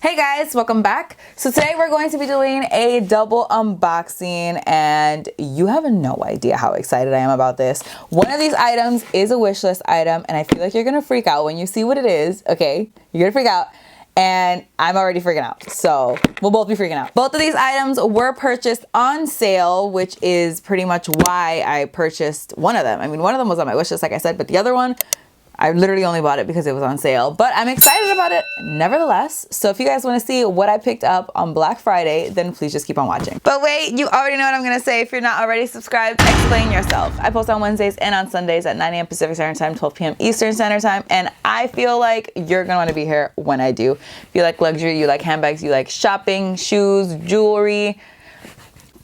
Hey guys, welcome back. So today we're going to be doing a double unboxing and you have no idea how excited I am about this. One of these items is a wish list item and I feel like you're gonna freak out when you see what it is, okay? You're gonna freak out and I'm already freaking out. So we'll both be freaking out. Both of these items were purchased on sale, which is pretty much why I purchased one of them. I mean, one of them was on my wish list, like I said, but the other one, I literally only bought it because it was on sale, but I'm excited about it nevertheless. So if you guys want to see what I picked up on Black Friday, then please just keep on watching. But wait, you already know what I'm going to say. If you're not already subscribed, explain yourself. I post on Wednesdays and on Sundays at 9 a.m. Pacific Standard Time, 12 p.m. Eastern Standard Time. And I feel like you're going to want to be here when I do. If you like luxury, you like handbags, you like shopping, shoes, jewelry,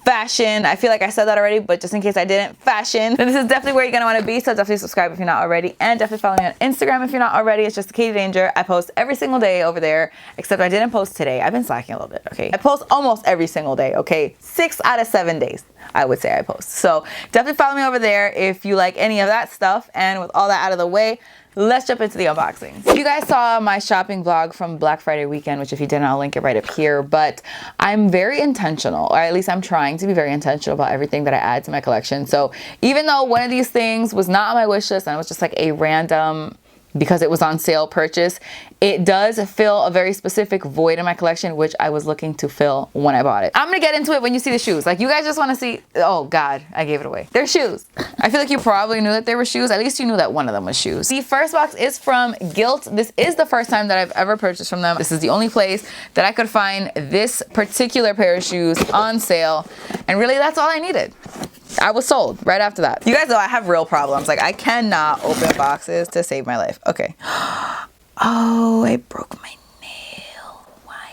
fashion. I feel like I said that already, but just in case I didn't, fashion. Then this is definitely where you're gonna want to be. So definitely subscribe if you're not already, and definitely follow me on Instagram if you're not already. It's just Katie Danger. I post every single day over there, except I didn't post today. I've been slacking a little bit. Okay, I post almost every single day. Okay, 6 out of 7 days I would say I post. So definitely follow me over there if you like any of that stuff. And with all that out of the way, let's jump into the unboxing. You guys saw my shopping vlog from Black Friday weekend, which if you didn't, I'll link it right up here. But I'm very intentional, or at least I'm trying to be very intentional about everything that I add to my collection. So even though one of these things was not on my wish list and it was just like a random, because it was on sale purchase, it does fill a very specific void in my collection, which I was looking to fill when I bought it. I'm gonna get into it when you see the shoes. Like, you guys just wanna see, oh God, I gave it away. They're shoes. I feel like you probably knew that they were shoes. At least you knew that one of them was shoes. The first box is from Gilt. This is the first time that I've ever purchased from them. This is the only place that I could find this particular pair of shoes on sale. And really, that's all I needed. I was sold right after that. You guys know I have real problems. Like, I cannot open boxes to save my life. Okay. Oh, I broke my nail. Why?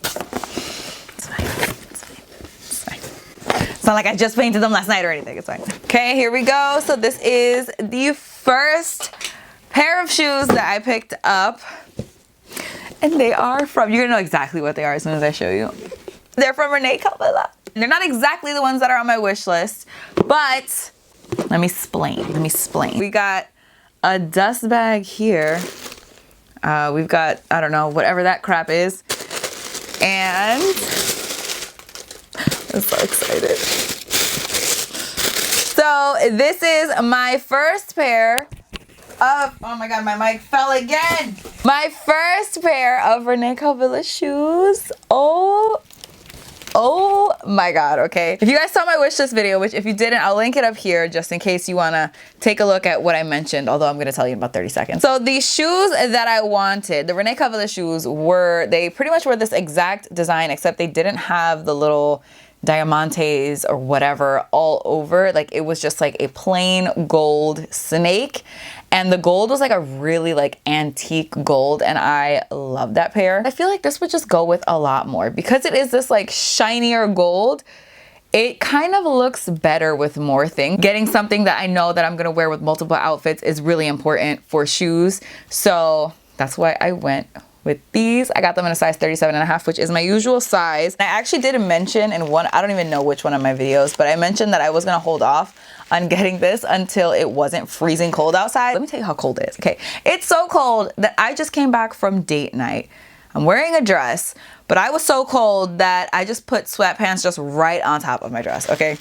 It's fine. It's fine. It's fine. It's not like I just painted them last night or anything. It's fine. Okay, here we go. So this is the first pair of shoes that I picked up. And they are from, you're gonna know exactly what they are as soon as I show you. They're from Rene Caovilla. They're not exactly the ones that are on my wish list, but let me explain. We got a dust bag here. We've got, I don't know, whatever that crap is. And I'm so excited. So this is my first pair of, oh my God, my mic fell again. My first pair of Rene Caovilla shoes. Oh my God, okay. If you guys saw my wish list video, which if you didn't, I'll link it up here just in case you wanna take a look at what I mentioned, although I'm gonna tell you in about 30 seconds. So the shoes that I wanted, the Rene Caovilla shoes they pretty much were this exact design, except they didn't have the little diamantes or whatever all over. Like, it was just like a plain gold snake. And the gold was like a really like antique gold, and I love that pair. I feel like this would just go with a lot more because it is this like shinier gold. It kind of looks better with more things. Getting something that I know that I'm gonna wear with multiple outfits is really important for shoes. So that's why I went with these. I got them in a size 37.5, which is my usual size. I actually did mention in one, I don't even know which one of my videos, but I mentioned that I was gonna hold off on getting this until it wasn't freezing cold outside. Let me tell you how cold it is. Okay, it's so cold that I just came back from date night. I'm wearing a dress, but I was so cold that I just put sweatpants just right on top of my dress, okay?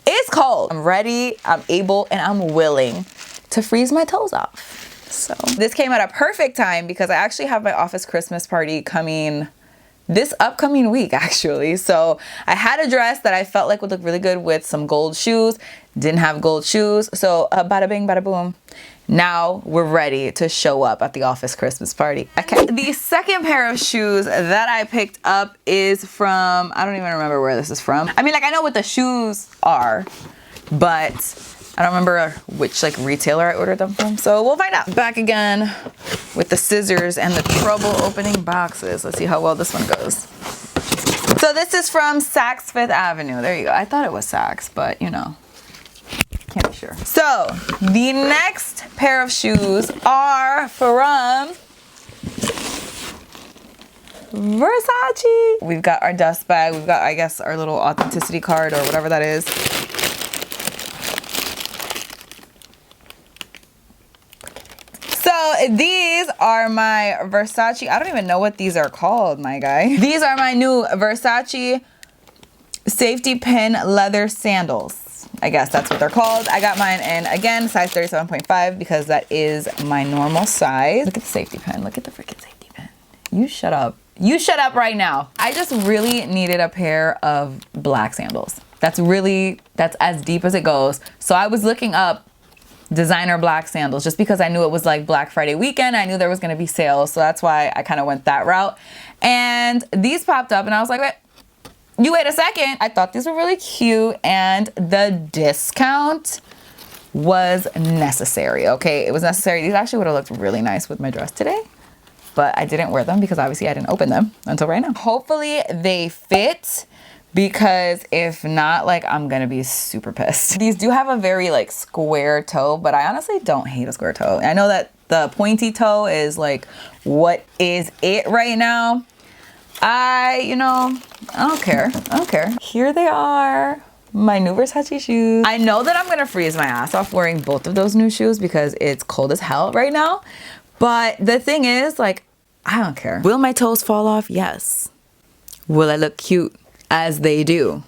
It's cold. I'm ready, I'm able, and I'm willing to freeze my toes off. So this came at a perfect time because I actually have my office Christmas party coming this upcoming week, actually. So I had a dress that I felt like would look really good with some gold shoes. Didn't have gold shoes. So bada bing, bada boom. Now we're ready to show up at the office Christmas party. Okay. The second pair of shoes that I picked up is from, I don't even remember where this is from. I mean, like, I know what the shoes are, but I don't remember which like retailer I ordered them from, so we'll find out. Back again with the scissors and the trouble opening boxes. Let's see how well this one goes. So this is from Saks Fifth Avenue. There you go. I thought it was Saks, but you know, can't be sure. So the next pair of shoes are from Versace. We've got our dust bag. We've got, I guess, our little authenticity card or whatever that is. So these are my Versace, I don't even know what these are called, my guy. These are my new Versace safety pin leather sandals. I guess that's what they're called. I got mine in, again, size 37.5 because that is my normal size. Look at the safety pin. Look at the freaking safety pin. You shut up. You shut up right now. I just really needed a pair of black sandals. That's as deep as it goes. So I was looking up designer black sandals just because I knew it was like Black Friday weekend. I knew there was gonna be sales. So that's why I kind of went that route. And these popped up and I was like, wait a second. I thought these were really cute and the discount was necessary, okay? It was necessary. These actually would have looked really nice with my dress today, but I didn't wear them because obviously I didn't open them until right now. Hopefully they fit, because if not, like, I'm gonna be super pissed. These do have a very like square toe, but I honestly don't hate a square toe. I know that the pointy toe is like what is it right now. I don't care. I don't care. Here they are, my new Versace shoes. I know that I'm gonna freeze my ass off wearing both of those new shoes because it's cold as hell right now. But the thing is, like, I don't care. Will my toes fall off? Yes. Will I look cute as they do?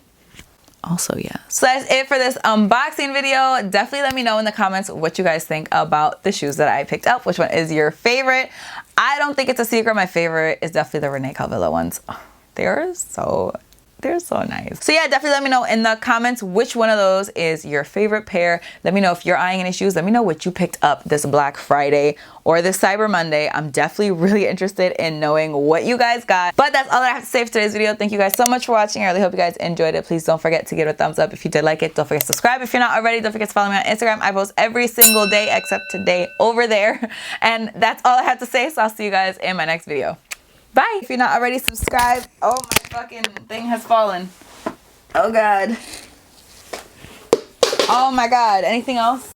Also, yes. So that's it for this unboxing video. Definitely let me know in the comments what you guys think about the shoes that I picked up. Which one is your favorite? I don't think it's a secret. My favorite is definitely the Rene Caovilla ones. Oh, they're so nice. So yeah, definitely let me know in the comments which one of those is your favorite pair. Let me know if you're eyeing any shoes. Let me know what you picked up this Black Friday or this Cyber Monday. I'm definitely really interested in knowing what you guys got. But that's all I have to say for today's video. Thank you guys so much for watching. I really hope you guys enjoyed it. Please don't forget to give it a thumbs up if you did like it. Don't forget to subscribe if you're not already. Don't forget to follow me on Instagram. I post every single day except today over there. And that's all I have to say. So I'll see you guys in my next video. Bye. If you're not already subscribed, oh, my fucking thing has fallen. Oh God. Oh my God. Anything else?